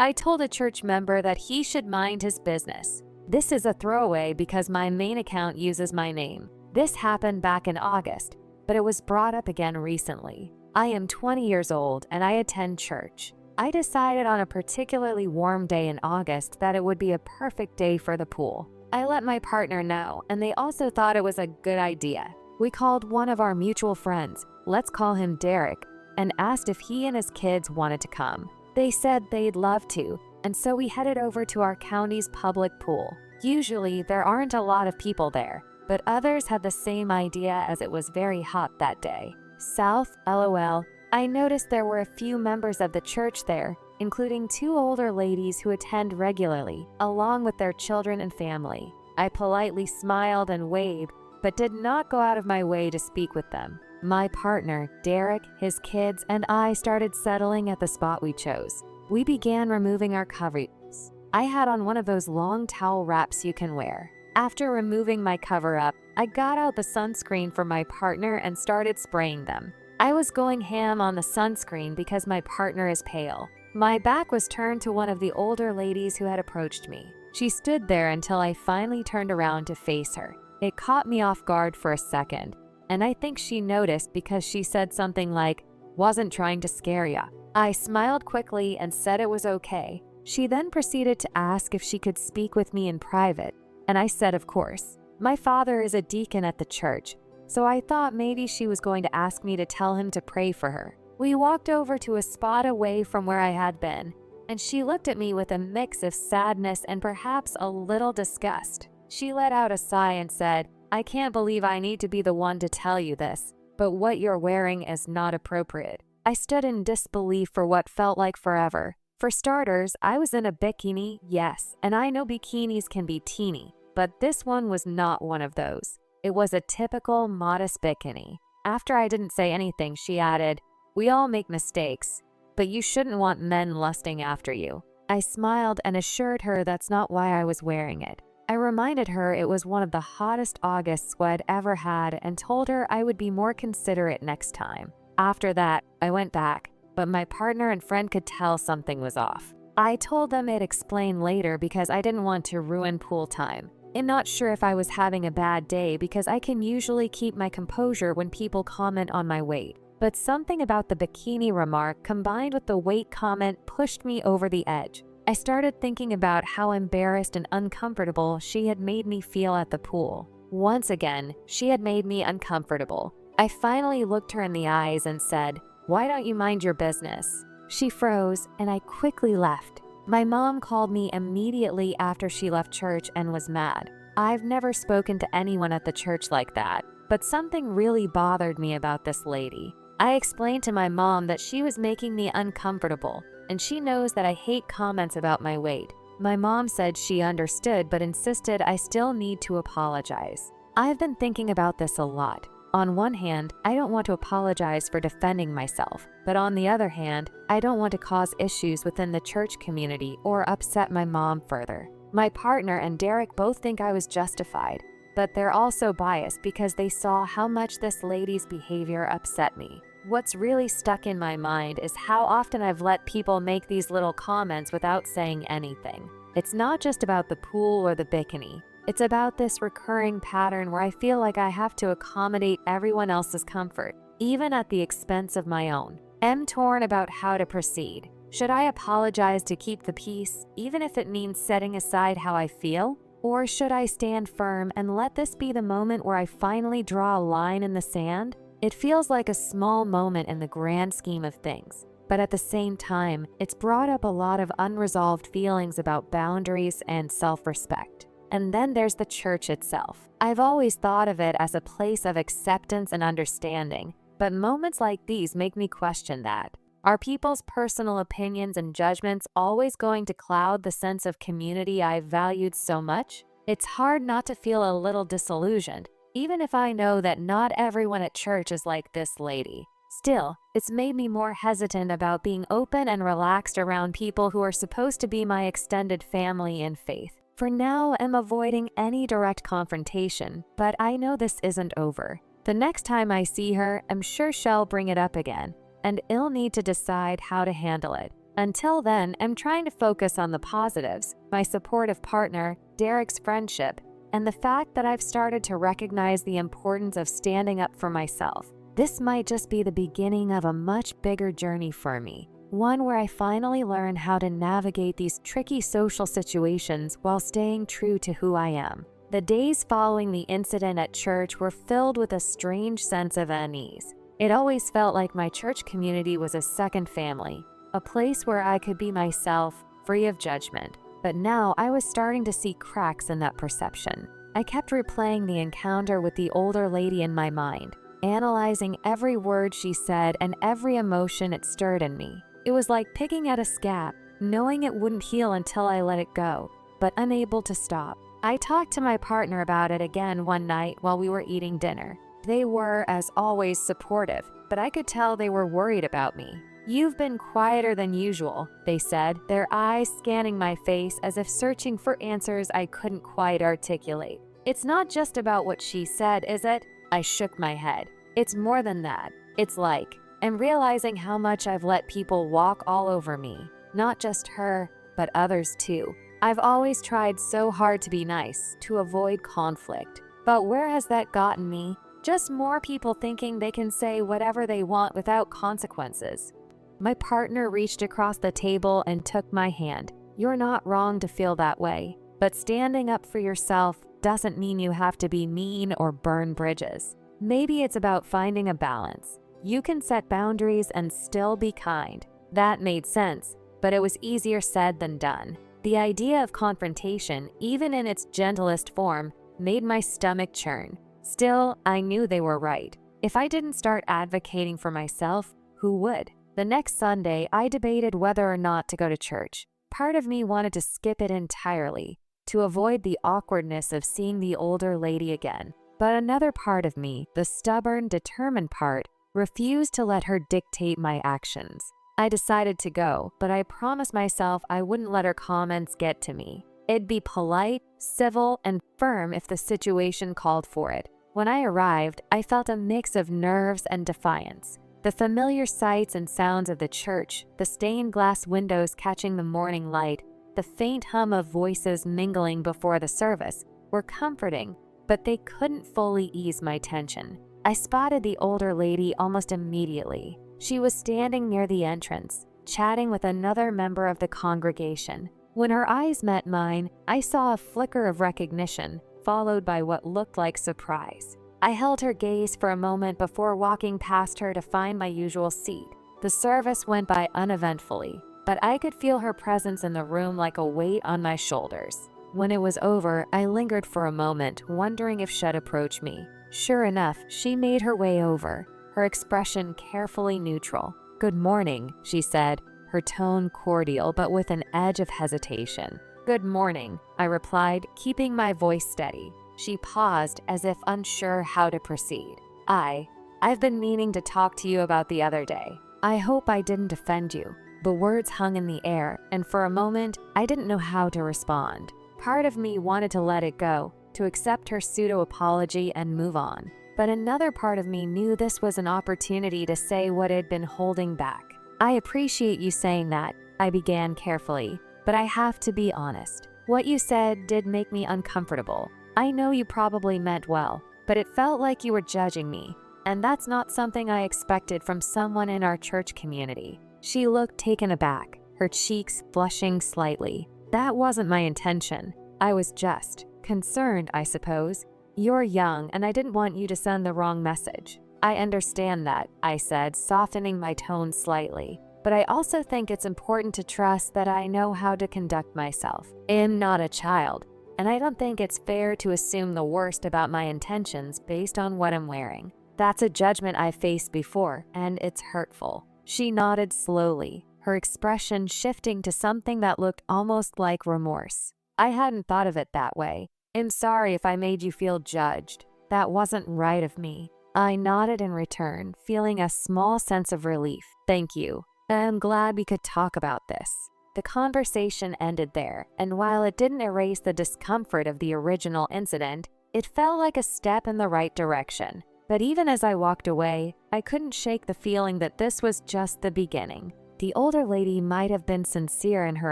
I told a church member that he should mind his business. This is a throwaway because my main account uses my name. This happened back in August, but it was brought up again recently. I am 20 years old and I attend church. I decided on a particularly warm day in August that it would be a perfect day for the pool. I let my partner know, and they also thought it was a good idea. We called one of our mutual friends, let's call him Derek, and asked if he and his kids wanted to come. They said they'd love to, and so we headed over to our county's public pool. Usually, there aren't a lot of people there, but others had the same idea as it was very hot that day. South, LOL. I noticed there were a few members of the church there, including 2 older ladies who attend regularly, along with their children and family. I politely smiled and waved, but did not go out of my way to speak with them. My partner, Derek, his kids, and I started settling at the spot we chose. We began removing our coverings. I had on one of those long towel wraps you can wear. After removing my cover-up, I got out the sunscreen for my partner and started spraying them. I was going ham on the sunscreen because my partner is pale. My back was turned to one of the older ladies who had approached me. She stood there until I finally turned around to face her. It caught me off guard for a second, and I think she noticed because she said something like, "Wasn't trying to scare ya." I smiled quickly and said it was okay. She then proceeded to ask if she could speak with me in private, and I said of course. My father is a deacon at the church, so I thought maybe she was going to ask me to tell him to pray for her. We walked over to a spot away from where I had been, and she looked at me with a mix of sadness and perhaps a little disgust. She let out a sigh and said, "I can't believe I need to be the one to tell you this, but what you're wearing is not appropriate." I stood in disbelief for what felt like forever. For starters, I was in a bikini, yes, and I know bikinis can be teeny, but this one was not one of those. It was a typical, modest bikini. After I didn't say anything, she added, "We all make mistakes, but you shouldn't want men lusting after you." I smiled and assured her that's not why I was wearing it. I reminded her it was one of the hottest Augusts I'd ever had and told her I would be more considerate next time. After that, I went back, but my partner and friend could tell something was off. I told them I'd explain later because I didn't want to ruin pool time. I'm not sure if I was having a bad day because I can usually keep my composure when people comment on my weight. But something about the bikini remark combined with the weight comment pushed me over the edge. I started thinking about how embarrassed and uncomfortable she had made me feel at the pool. Once again, she had made me uncomfortable. I finally looked her in the eyes and said, "Why don't you mind your business?" She froze and I quickly left. My mom called me immediately after she left church and was mad. I've never spoken to anyone at the church like that, but something really bothered me about this lady. I explained to my mom that she was making me uncomfortable, and she knows that I hate comments about my weight. My mom said she understood but insisted I still need to apologize. I've been thinking about this a lot. On one hand, I don't want to apologize for defending myself, but on the other hand, I don't want to cause issues within the church community or upset my mom further. My partner and Derek both think I was justified, but they're also biased because they saw how much this lady's behavior upset me. What's really stuck in my mind is how often I've let people make these little comments without saying anything. It's not just about the pool or the bikini. It's about this recurring pattern where I feel like I have to accommodate everyone else's comfort, even at the expense of my own. I'm torn about how to proceed. Should I apologize to keep the peace, even if it means setting aside how I feel? Or should I stand firm and let this be the moment where I finally draw a line in the sand? It feels like a small moment in the grand scheme of things, but at the same time, it's brought up a lot of unresolved feelings about boundaries and self-respect. And then there's the church itself. I've always thought of it as a place of acceptance and understanding, but moments like these make me question that. Are people's personal opinions and judgments always going to cloud the sense of community I've valued so much? It's hard not to feel a little disillusioned, even if I know that not everyone at church is like this lady. Still, it's made me more hesitant about being open and relaxed around people who are supposed to be my extended family in faith. For now, I'm avoiding any direct confrontation, but I know this isn't over. The next time I see her, I'm sure she'll bring it up again, and I'll need to decide how to handle it. Until then, I'm trying to focus on the positives, my supportive partner, Derek's friendship, and the fact that I've started to recognize the importance of standing up for myself. This might just be the beginning of a much bigger journey for me, one where I finally learn how to navigate these tricky social situations while staying true to who I am. The days following the incident at church were filled with a strange sense of unease. It always felt like my church community was a second family, a place where I could be myself, free of judgment. But now I was starting to see cracks in that perception. I kept replaying the encounter with the older lady in my mind, analyzing every word she said and every emotion it stirred in me. It was like picking at a scab, knowing it wouldn't heal until I let it go, but unable to stop. I talked to my partner about it again one night while we were eating dinner. They were, as always, supportive, but I could tell they were worried about me. "You've been quieter than usual," they said, their eyes scanning my face as if searching for answers I couldn't quite articulate. "It's not just about what she said, is it?" I shook my head. "It's more than that. It's like, I'm realizing how much I've let people walk all over me. Not just her, but others too. I've always tried so hard to be nice, to avoid conflict. But where has that gotten me? Just more people thinking they can say whatever they want without consequences." My partner reached across the table and took my hand. "You're not wrong to feel that way, but standing up for yourself doesn't mean you have to be mean or burn bridges. Maybe it's about finding a balance. You can set boundaries and still be kind." That made sense, but it was easier said than done. The idea of confrontation, even in its gentlest form, made my stomach churn. Still, I knew they were right. If I didn't start advocating for myself, who would? The next Sunday, I debated whether or not to go to church. Part of me wanted to skip it entirely, to avoid the awkwardness of seeing the older lady again. But another part of me, the stubborn, determined part, refused to let her dictate my actions. I decided to go, but I promised myself I wouldn't let her comments get to me. It'd be polite, civil, and firm if the situation called for it. When I arrived, I felt a mix of nerves and defiance. The familiar sights and sounds of the church, the stained glass windows catching the morning light, the faint hum of voices mingling before the service, were comforting, but they couldn't fully ease my tension. I spotted the older lady almost immediately. She was standing near the entrance, chatting with another member of the congregation. When her eyes met mine, I saw a flicker of recognition, followed by what looked like surprise. I held her gaze for a moment before walking past her to find my usual seat. The service went by uneventfully, but I could feel her presence in the room like a weight on my shoulders. When it was over, I lingered for a moment, wondering if she'd approach me. Sure enough, she made her way over, her expression carefully neutral. "Good morning," she said, her tone cordial but with an edge of hesitation. "Good morning," I replied, keeping my voice steady. She paused as if unsure how to proceed. I've been meaning to talk to you about the other day. I hope I didn't offend you." The words hung in the air, and for a moment, I didn't know how to respond. Part of me wanted to let it go, to accept her pseudo-apology and move on. But another part of me knew this was an opportunity to say what had been holding back. "I appreciate you saying that," I began carefully, "but I have to be honest. What you said did make me uncomfortable. I know you probably meant well, but it felt like you were judging me, and that's not something I expected from someone in our church community." She looked taken aback, her cheeks flushing slightly. "That wasn't my intention. I was just concerned, I suppose. You're young, and I didn't want you to send the wrong message." "I understand that," I said, softening my tone slightly. "But I also think it's important to trust that I know how to conduct myself. I'm not a child, and I don't think it's fair to assume the worst about my intentions based on what I'm wearing. That's a judgment I've faced before, and it's hurtful." She nodded slowly, her expression shifting to something that looked almost like remorse. "I hadn't thought of it that way. I'm sorry if I made you feel judged. That wasn't right of me." I nodded in return, feeling a small sense of relief. "Thank you. I'm glad we could talk about this." The conversation ended there, and while it didn't erase the discomfort of the original incident, it felt like a step in the right direction. But even as I walked away, I couldn't shake the feeling that this was just the beginning. The older lady might have been sincere in her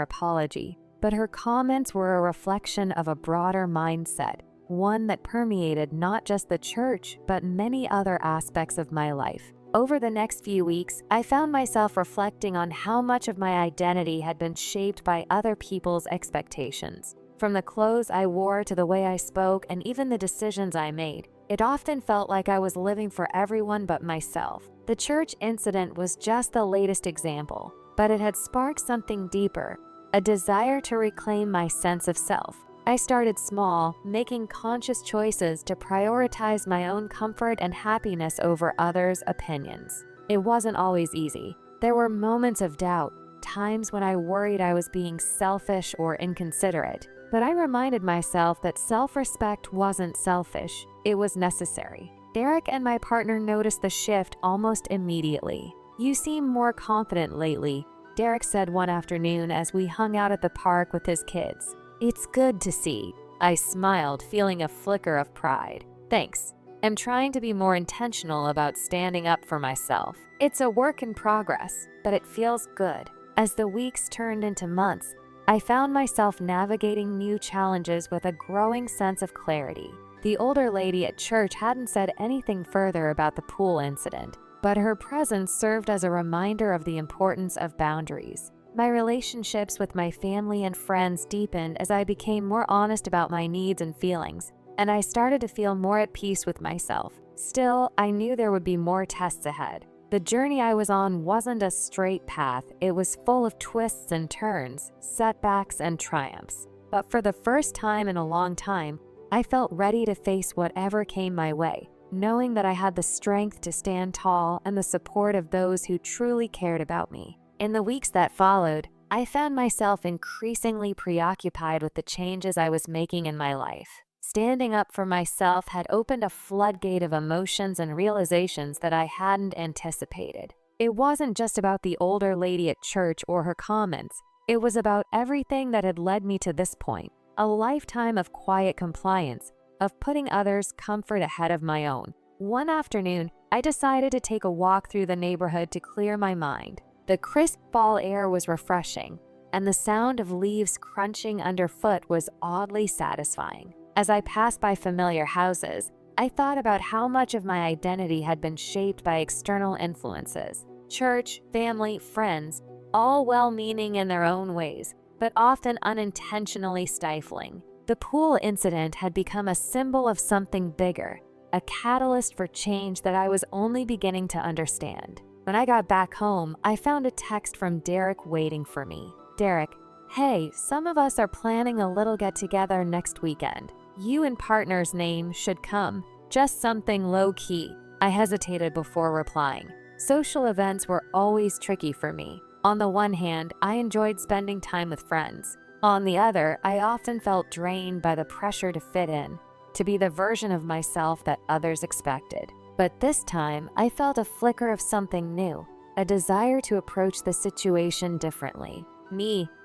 apology, but her comments were a reflection of a broader mindset, one that permeated not just the church, but many other aspects of my life. Over the next few weeks, I found myself reflecting on how much of my identity had been shaped by other people's expectations. From the clothes I wore to the way I spoke and even the decisions I made, it often felt like I was living for everyone but myself. The church incident was just the latest example, but it had sparked something deeper, a desire to reclaim my sense of self. I started small, making conscious choices to prioritize my own comfort and happiness over others' opinions. It wasn't always easy. There were moments of doubt, times when I worried I was being selfish or inconsiderate. But I reminded myself that self-respect wasn't selfish, it was necessary. Derek and my partner noticed the shift almost immediately. "You seem more confident lately," Derek said one afternoon as we hung out at the park with his kids. "It's good to see." I smiled, feeling a flicker of pride. "Thanks. I'm trying to be more intentional about standing up for myself. It's a work in progress, but it feels good." As the weeks turned into months, I found myself navigating new challenges with a growing sense of clarity. The older lady at church hadn't said anything further about the pool incident, but her presence served as a reminder of the importance of boundaries. My relationships with my family and friends deepened as I became more honest about my needs and feelings, and I started to feel more at peace with myself. Still, I knew there would be more tests ahead. The journey I was on wasn't a straight path, it was full of twists and turns, setbacks and triumphs. But for the first time in a long time, I felt ready to face whatever came my way, knowing that I had the strength to stand tall and the support of those who truly cared about me. In the weeks that followed, I found myself increasingly preoccupied with the changes I was making in my life. Standing up for myself had opened a floodgate of emotions and realizations that I hadn't anticipated. It wasn't just about the older lady at church or her comments. It was about everything that had led me to this point, a lifetime of quiet compliance, of putting others' comfort ahead of my own. One afternoon, I decided to take a walk through the neighborhood to clear my mind. The crisp fall air was refreshing, and the sound of leaves crunching underfoot was oddly satisfying. As I passed by familiar houses, I thought about how much of my identity had been shaped by external influences. Church, family, friends, all well-meaning in their own ways, but often unintentionally stifling. The pool incident had become a symbol of something bigger, a catalyst for change that I was only beginning to understand. When I got back home, I found a text from Derek waiting for me. "Derek, hey, some of us are planning a little get-together next weekend. You and partner's name should come. Just something low-key." I hesitated before replying. Social events were always tricky for me. On the one hand, I enjoyed spending time with friends. On the other, I often felt drained by the pressure to fit in, to be the version of myself that others expected. But this time, I felt a flicker of something new, a desire to approach the situation differently.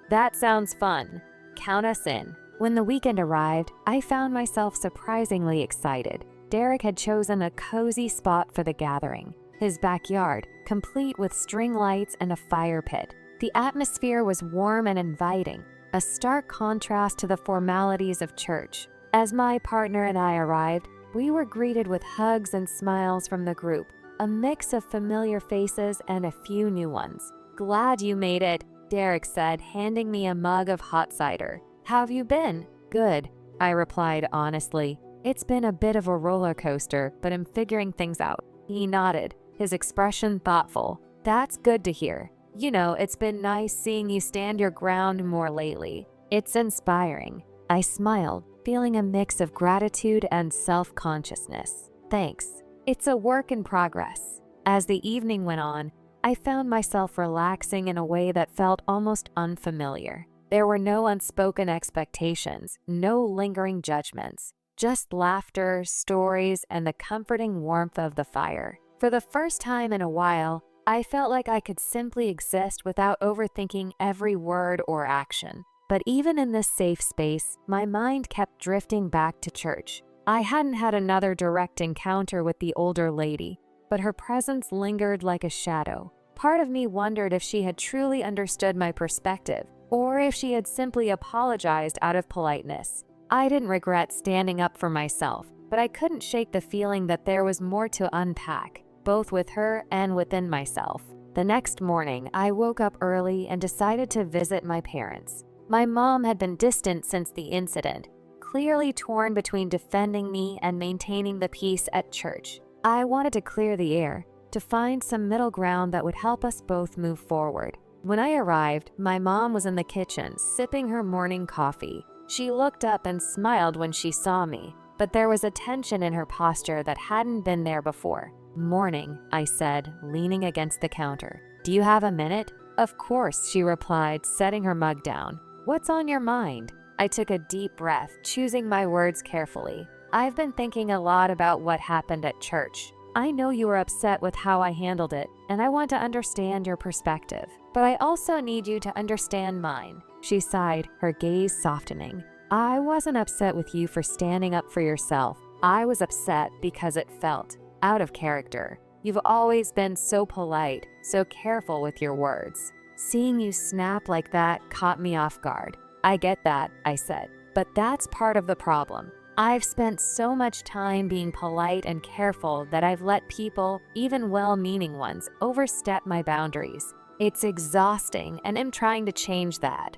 That sounds fun. Count us in." When the weekend arrived, I found myself surprisingly excited. Derek had chosen a cozy spot for the gathering, his backyard, complete with string lights and a fire pit. The atmosphere was warm and inviting, a stark contrast to the formalities of church. As my partner and I arrived, we were greeted with hugs and smiles from the group, a mix of familiar faces and a few new ones. "Glad you made it," Derek said, handing me a mug of hot cider. "How've you been?" "Good," I replied honestly. "It's been a bit of a roller coaster, but I'm figuring things out." He nodded, his expression thoughtful. "That's good to hear. You know, it's been nice seeing you stand your ground more lately. It's inspiring." I smiled, feeling a mix of gratitude and self-consciousness. "Thanks. It's a work in progress." As the evening went on, I found myself relaxing in a way that felt almost unfamiliar. There were no unspoken expectations, no lingering judgments, just laughter, stories, and the comforting warmth of the fire. For the first time in a while, I felt like I could simply exist without overthinking every word or action. But even in this safe space, my mind kept drifting back to church. I hadn't had another direct encounter with the older lady, but her presence lingered like a shadow, Part of me wondered if she had truly understood my perspective, or if she had simply apologized out of politeness. I didn't regret standing up for myself, but I couldn't shake the feeling that there was more to unpack, both with her and within myself. The next morning, I woke up early and decided to visit my parents. My mom had been distant since the incident, clearly torn between defending me and maintaining the peace at church. I wanted to clear the air, to find some middle ground that would help us both move forward. When I arrived, my mom was in the kitchen, sipping her morning coffee. She looked up and smiled when she saw me, but there was a tension in her posture that hadn't been there before. "Morning," I said, leaning against the counter. "Do you have a minute?" "Of course," she replied, setting her mug down. "What's on your mind?" I took a deep breath, choosing my words carefully. "I've been thinking a lot about what happened at church. I know you were upset with how I handled it, and I want to understand your perspective. But I also need you to understand mine." She sighed, her gaze softening. "I wasn't upset with you for standing up for yourself. I was upset because it felt out of character. You've always been so polite, so careful with your words. Seeing you snap like that caught me off guard." "I get that," I said, "but that's part of the problem. I've spent so much time being polite and careful that I've let people, even well-meaning ones, overstep my boundaries. It's exhausting, and I'm trying to change that."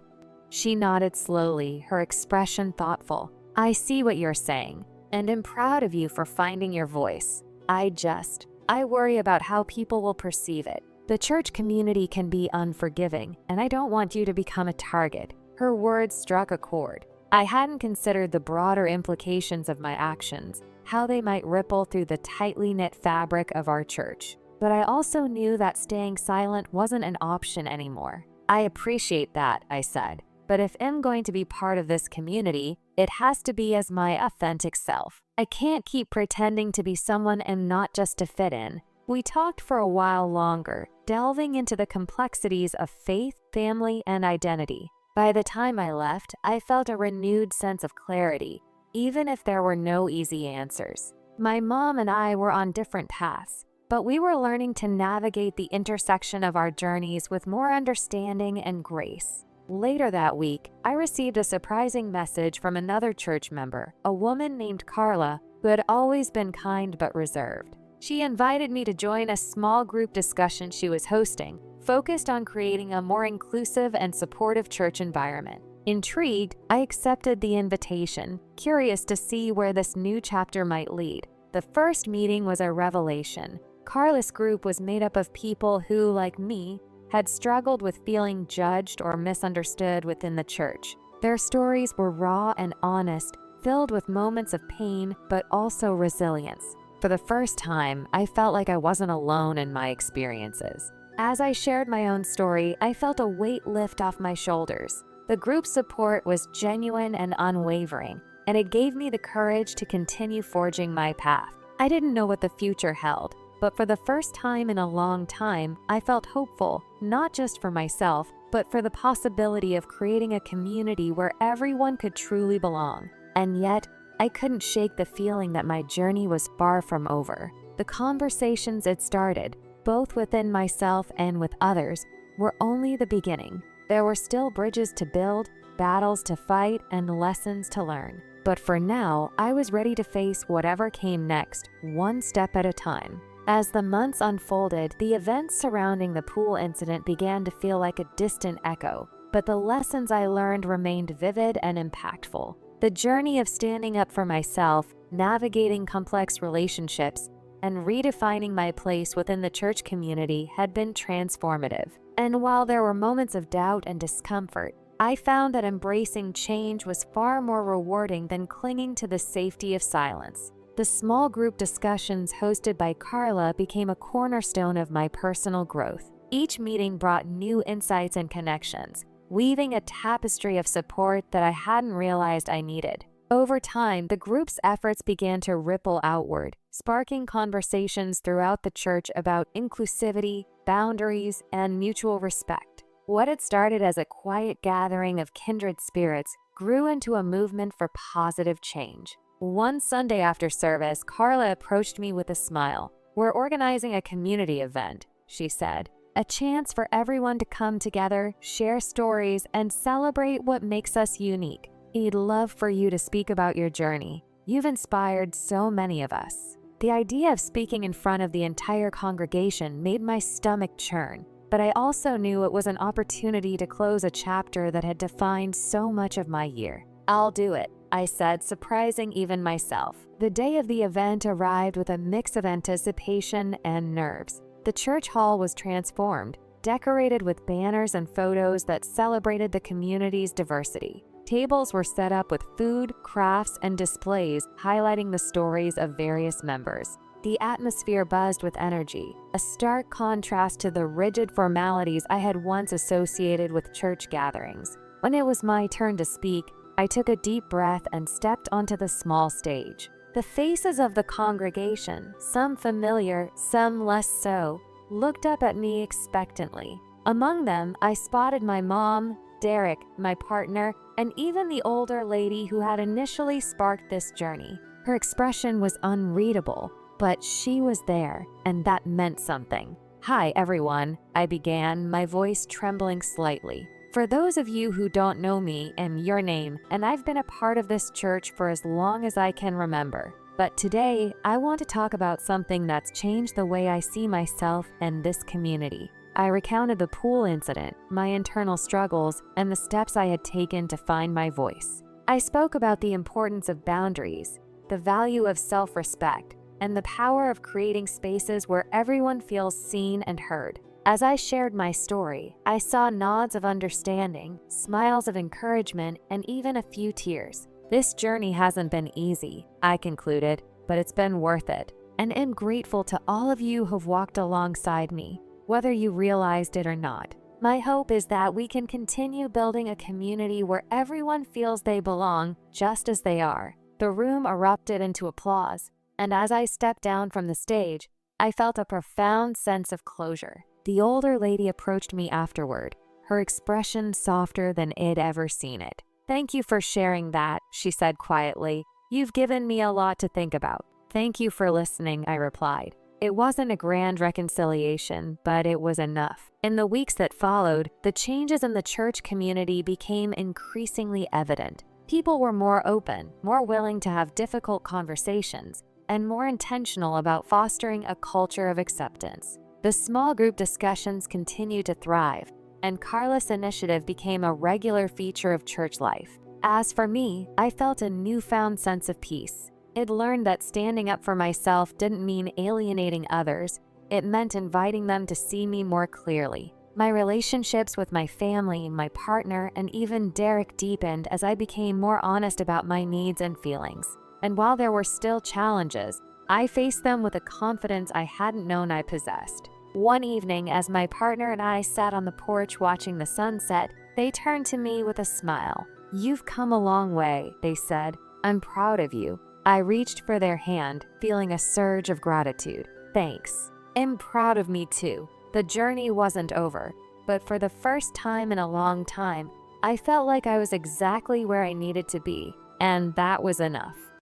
She nodded slowly, her expression thoughtful. "I see what you're saying, and am proud of you for finding your voice. I worry about how people will perceive it. The church community can be unforgiving, and I don't want you to become a target." Her words struck a chord. I hadn't considered the broader implications of my actions, how they might ripple through the tightly knit fabric of our church. But I also knew that staying silent wasn't an option anymore. "I appreciate that," I said, "but if I'm going to be part of this community, it has to be as my authentic self. I can't keep pretending to be someone I'm not just to fit in." We talked for a while longer, delving into the complexities of faith, family, and identity. By the time I left, I felt a renewed sense of clarity, even if there were no easy answers. My mom and I were on different paths, but we were learning to navigate the intersection of our journeys with more understanding and grace. Later that week, I received a surprising message from another church member, a woman named Carla, who had always been kind but reserved. She invited me to join a small group discussion she was hosting, focused on creating a more inclusive and supportive church environment. Intrigued, I accepted the invitation, curious to see where this new chapter might lead. The first meeting was a revelation. Carla's group was made up of people who, like me, had struggled with feeling judged or misunderstood within the church. Their stories were raw and honest, filled with moments of pain but also resilience. For the first time, I felt like I wasn't alone in my experiences. As I shared my own story, I felt a weight lift off my shoulders. The group's support was genuine and unwavering, and it gave me the courage to continue forging my path. I didn't know what the future held, but for the first time in a long time, I felt hopeful, not just for myself, but for the possibility of creating a community where everyone could truly belong. And yet, I couldn't shake the feeling that my journey was far from over. The conversations it started, both within myself and with others, were only the beginning. There were still bridges to build, battles to fight, and lessons to learn. But for now, I was ready to face whatever came next, one step at a time. As the months unfolded, the events surrounding the pool incident began to feel like a distant echo, but the lessons I learned remained vivid and impactful. The journey of standing up for myself, navigating complex relationships, and redefining my place within the church community had been transformative. And while there were moments of doubt and discomfort, I found that embracing change was far more rewarding than clinging to the safety of silence. The small group discussions hosted by Carla became a cornerstone of my personal growth. Each meeting brought new insights and connections, weaving a tapestry of support that I hadn't realized I needed. Over time, the group's efforts began to ripple outward, sparking conversations throughout the church about inclusivity, boundaries, and mutual respect. What had started as a quiet gathering of kindred spirits grew into a movement for positive change. One Sunday after service, Carla approached me with a smile. "We're organizing a community event," she said, a chance for everyone to come together, share stories, and celebrate what makes us unique. We'd love for you to speak about your journey. You've inspired so many of us. The idea of speaking in front of the entire congregation made my stomach churn, but I also knew it was an opportunity to close a chapter that had defined so much of my year. I'll do it, I said, surprising even myself. The day of the event arrived with a mix of anticipation and nerves. The church hall was transformed, decorated with banners and photos that celebrated the community's diversity. Tables were set up with food, crafts, and displays highlighting the stories of various members. The atmosphere buzzed with energy, a stark contrast to the rigid formalities I had once associated with church gatherings. When it was my turn to speak, I took a deep breath and stepped onto the small stage. The faces of the congregation, some familiar, some less so, looked up at me expectantly. Among them, I spotted my mom, Derek, my partner, and even the older lady who had initially sparked this journey. Her expression was unreadable, but she was there, and that meant something. "Hi, everyone," I began, my voice trembling slightly. "For those of you who don't know me and your name, and I've been a part of this church for as long as I can remember. But today, I want to talk about something that's changed the way I see myself and this community." I recounted the pool incident, my internal struggles, and the steps I had taken to find my voice. I spoke about the importance of boundaries, the value of self-respect, and the power of creating spaces where everyone feels seen and heard. As I shared my story, I saw nods of understanding, smiles of encouragement, and even a few tears. This journey hasn't been easy, I concluded, but it's been worth it, and am grateful to all of you who've walked alongside me, whether you realized it or not. My hope is that we can continue building a community where everyone feels they belong just as they are. The room erupted into applause, and as I stepped down from the stage, I felt a profound sense of closure. The older lady approached me afterward, her expression softer than I'd ever seen it. "Thank you for sharing that," she said quietly. "You've given me a lot to think about." "Thank you for listening," I replied. It wasn't a grand reconciliation, but it was enough. In the weeks that followed, the changes in the church community became increasingly evident. People were more open, more willing to have difficult conversations, and more intentional about fostering a culture of acceptance. The small group discussions continued to thrive, and Carlos Initiative became a regular feature of church life. As for me, I felt a newfound sense of peace. I'd learned that standing up for myself didn't mean alienating others. It meant inviting them to see me more clearly. My relationships with my family, my partner, and even Derek deepened as I became more honest about my needs and feelings. And while there were still challenges, I faced them with a confidence I hadn't known I possessed. One evening, as my partner and I sat on the porch watching the sunset, they turned to me with a smile. "You've come a long way," they said. "I'm proud of you." I reached for their hand, feeling a surge of gratitude. "Thanks. I'm proud of me too." The journey wasn't over, but for the first time in a long time, I felt like I was exactly where I needed to be, and that was enough.